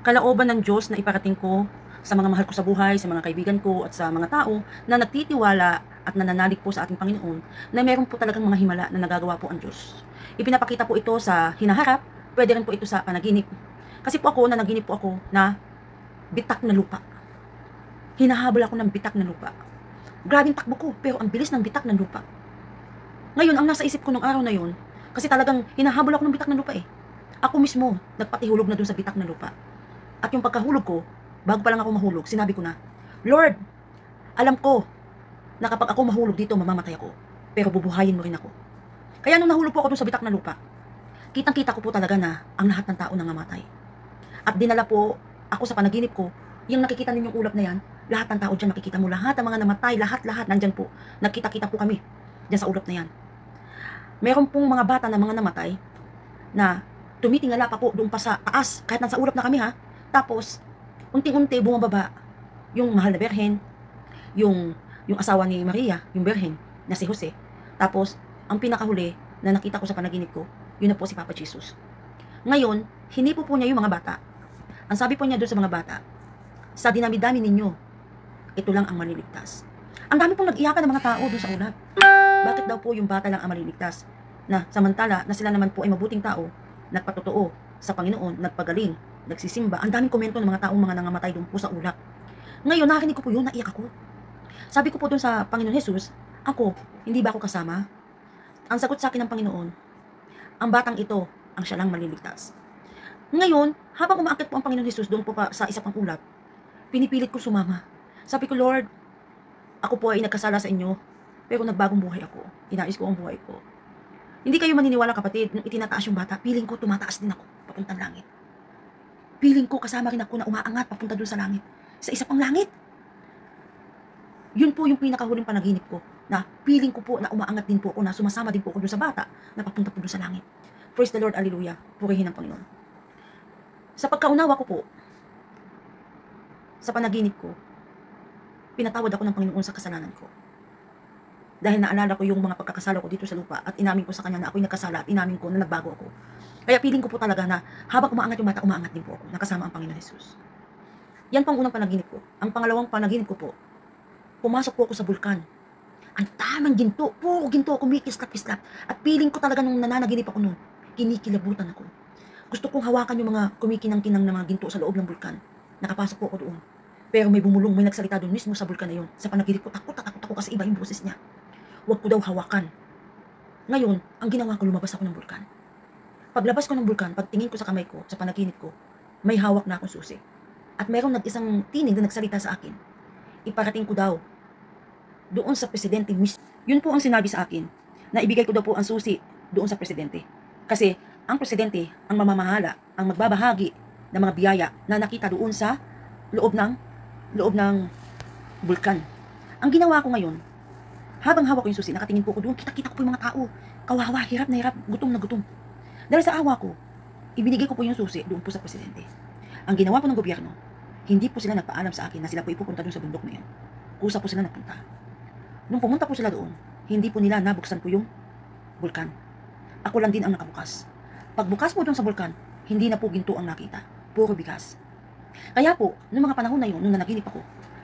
kalooban ng Diyos na iparating ko sa mga mahal ko sa buhay, sa mga kaibigan ko at sa mga tao na nagtitiwala at nananalig po sa ating Panginoon na meron po talagang mga himala na nagagawa po ang Diyos. Ipinapakita po ito sa hinaharap, pwede rin po ito sa panaginip. Kasi po ako, nanaginip po ako na bitak na lupa. Hinahabol ako ng bitak na lupa. Grabing takbo ko, pero ang bilis ng bitak ng lupa. Ngayon, ang nasa isip ko nung araw na yun, kasi talagang hinahabol ako ng bitak ng lupa eh. Ako mismo, nagpatihulog na dun sa bitak ng lupa. At yung pagkahulog ko, bago pa lang ako mahulog, sinabi ko na, Lord, alam ko na kapag ako mahulog dito, mamamatay ako. Pero bubuhayin mo rin ako. Kaya nung nahulog po ako dun sa bitak na lupa, kitang-kita ko po talaga na ang lahat ng tao nangamatay. At dinala po ako sa panaginip ko, yung nakikita ninyong ulap na yan, lahat ng tao dyan makikita mo, lahat ng mga namatay, lahat nandyan po. Nagkita-kita po kami dyan sa ulap na yan. Meron pong mga bata na mga namatay na tumitingala pa po doon pa sa taas, kahit nasa ulap na kami ha. Tapos, unti-unti bumababa yung mahal na berhen, yung asawa ni Maria, yung berhen, na si Jose. Tapos, ang pinakahuli na nakita ko sa panaginip ko, yun na po si Papa Jesus. Ngayon, hinipo po niya yung mga bata. Ang sabi po niya doon sa mga bata, sa dinami-dami ninyo, ito lang ang maliligtas. Ang dami pong nag-iyakan ng mga tao doon sa ulap. Bakit daw po yung bata lang ang maliligtas? Na samantala na sila naman po ay mabuting tao, nagpatotoo sa Panginoon, nagpagaling, nagsisimba. Ang daming komento ng mga taong mga nangamatay doon po sa ulap. Ngayon, narinig ko po yun, naiyak ako. Sabi ko po doon sa Panginoon Jesus, ako, hindi ba ako kasama? Ang sagot sa akin ng Panginoon, ang batang ito, ang siya lang maliligtas. Ngayon, habang umaakit po ang Panginoon Jesus doon po pa sa isa pang ulap, pinipilit ko sumama. Sabi ko, Lord, ako po ay nagkasala sa inyo, pero nagbagong buhay ako. Inais ko ang buhay ko. Hindi kayo maniniwala kapatid, nung itinataas yung bata, feeling ko tumataas din ako, papuntang langit. Feeling ko kasama rin ako na umaangat papunta doon sa langit. Sa isa pang langit. Yun po yung pinakahuling panaginip ko, na feeling ko po na umaangat din po ako, na sumasama din po ako doon sa bata, na papunta po doon sa langit. Praise the Lord, Hallelujah. Purihin ang Panginoon. Sa pagkaunawa ko po, sa panaginip ko, pinatawad ako ng Panginoon sa kasalanan ko. Dahil naalala ko yung mga pagkakasala ko dito sa lupa at inamin ko sa kanya na ako'y nagkasala at inamin ko na nagbago ako. Kaya feeling ko po talaga na habang umaangat yung bata, umaangat din po ako, nakasama ang Panginoon Jesus. Yan pang unang panaginip ko. Ang pangalawang panaginip ko po, pumasok po ako sa bulkan. Ang tamang ginto, puro ginto, kumikislap-kislap. At feeling ko talaga nung nananaginip ako noon, kinikilabutan ako. Gusto kong hawakan yung mga kumikinang-kinang na mga ginto sa loob ng bulkan. Nakapasok po ako doon. Pero may bumulong, may nagsalita doon mismo sa bulkan na yun. Sa panaginip ko, takot ako kasi iba yung boses niya. Huwag ko daw hawakan. Ngayon, ang ginawa ko, lumabas ako ng bulkan. Paglabas ko ng bulkan, pagtingin ko sa kamay ko, sa panaginip ko, may hawak na akong susi. At mayroong isang tinig na nagsalita sa akin. Iparating ko daw doon sa presidente mismo. Yun po ang sinabi sa akin, na ibigay ko daw po ang susi doon sa presidente. Kasi ang presidente ang mamamahala, ang magbabahagi ng mga biyaya na nakita doon sa loob ng bulkan. Ang ginawa ko ngayon, habang hawak ko yung susi, nakatingin po ko doon, kita-kita ko po yung mga tao. Kawawa, hirap na hirap, gutom na gutom. Dahil sa awa ko, ibinigay ko po yung susi doon po sa presidente. Ang ginawa po ng gobyerno, hindi po sila nagpaalam sa akin na sila po ipupunta doon sa bundok na yun. Kusa po sila nagpunta. Nung pumunta po sila doon, hindi po nila nabuksan po yung bulkan. Ako lang din ang nakabukas. Pagbukas po doon sa bulkan, hindi na po ginto ang nakita. Puro bigas. Kaya po, noong mga panahon na yun, nung nanaginip ako,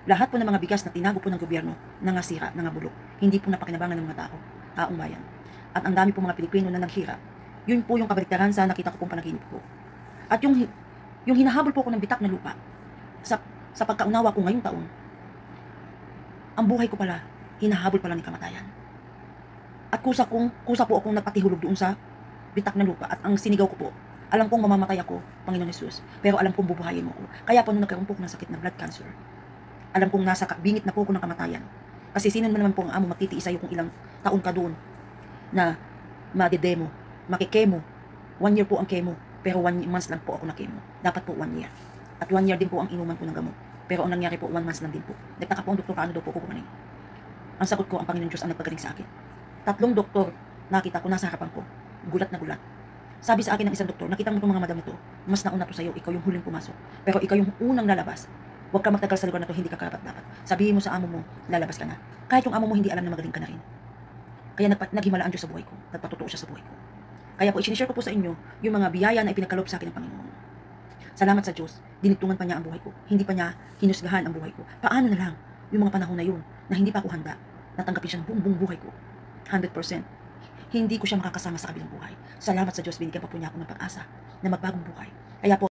lahat po ng mga bigas na tinago po ng gobyerno, nangasira, nangabulok, hindi po napakinabangan ng mga taong bayan. At ang dami po mga Pilipino na naghirap. Yun po yung kabaliktaran sa nakita ko pong panaginip ko. At yung hinahabol po ko ng bitak na lupa, sa pagkaunawa ko ngayong taon, ang buhay ko pala, hinahabol pala ni kamatayan. At kusa po akong nagpatihulog doon sa bitak na lupa. At ang sinigaw ko po, alam kong mamamatay ako, Panginoon Jesus, pero alam kong bubuhayin mo ako. Kaya po nung nagkaroon po ako ng sakit na blood cancer, alam kong nasa bingit na po ako ng kamatayan. Kasi sino naman po ang amo magtitiis sa'yo kung ilang taon ka doon na madedemo, makikemo. 1 year po ang chemo, pero 1 month lang po ako na chemo. Dapat po 1 year. At 1 year din po ang inuman ko ng gamot. Pero ang nangyari po, 1 month lang din po. Nagtaka po ang doktor, paano daw po kukumanin. Ang sagot ko, ang Panginoon Diyos ang nagpagaling sa akin. 3 doktor, nakita ko, nasa harapan ko. Gulat na gulat. Sabi sa akin ng isang doktor, nakita mo itong mga madam ito, mas nauna to sa'yo, ikaw yung huling pumasok. Pero ikaw yung unang lalabas. Huwag ka magtagal sa lugar na to, hindi ka karapat-dapat. Sabihin mo sa amo mo, lalabas ka na. Kahit yung amo mo hindi alam na magaling ka na rin. Kaya naghimala ang Diyos sa buhay ko. Nagpatotoo siya sa buhay ko. Kaya po, isinishare ko po sa inyo yung mga biyaya na ipinagkaloob sa akin ng Panginoon. Salamat sa Diyos, dinigtungan pa niya ang buhay ko. Hindi pa niya hinusgahan ang buhay ko. Paano na lang yung mga panahon na yun na hindi pa ako handa, natanggapin siya ng buong buhay ko. 100%. Hindi ko siya makakasama sa kabilang buhay. Salamat sa Diyos, binigyan pa po niya ako ng pag-asa na magbagong buhay. Kaya po,